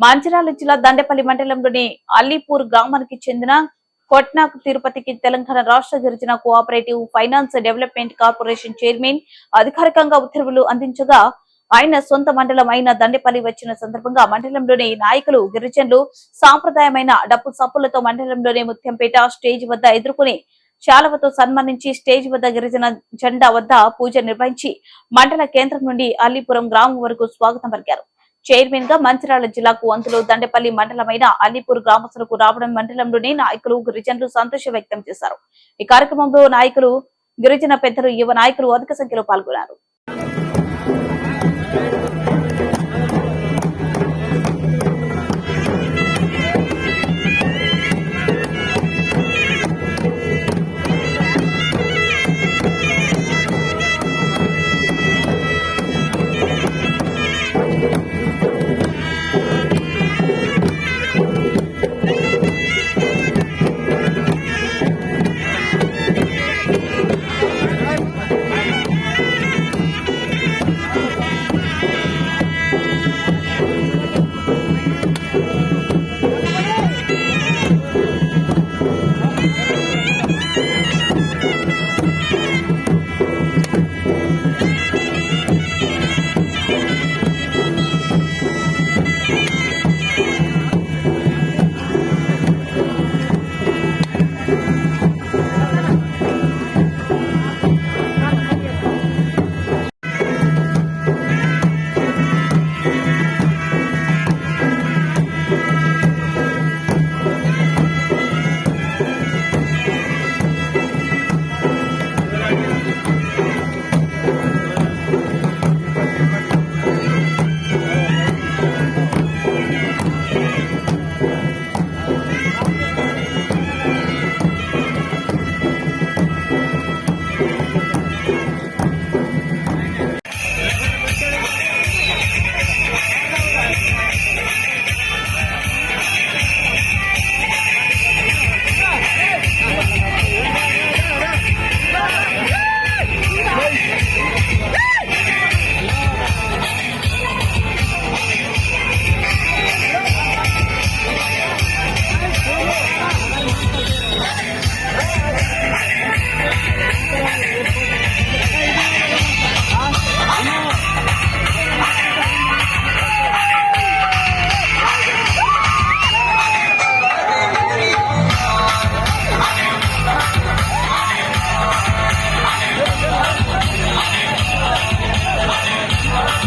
మంచిర్యాల జిల్లా దండేపల్లి మండలంలోని అల్లీపూర్ గ్రామానికి చెందిన కొట్నాక్ తిరుపతికి తెలంగాణ రాష్ట్ర గిరిజన cooperative finance development corporation chairman అధికారికంగా ఉత్తర్వులు అందించగా ఆయన సొంత మండలం అయిన దండేపల్లి వచ్చిన సందర్భంగా మండలంలోని నాయకులు గిరిజనులు సాంప్రదాయమైన డప్పు సప్పులతో మండలంలోని ముత్యంపేట స్టేజ్ వద్ద ఎదుర్కొని శాలువతో సన్మానించి స్టేజ్ వద్ద గిరిజన జెండా వద్ద పూజ నిర్వహించి మండల కేంద్రం నుండి అల్లీపురం గ్రామం వరకు స్వాగతం పలికారు. చైర్మన్ గా మంచిర్యాల జిల్లాకు అంతులు దండేపల్లి మండలమైన అల్లీపూర్ గ్రామస్తులకు రావడం మండలంలోని నాయకులు గిరిజనులు సంతోషం వ్యక్తం చేశారు. ఈ కార్యక్రమంలో నాయకులు గిరిజన పెద్దలు యువ నాయకులు అధిక సంఖ్యలో పాల్గొన్నారు.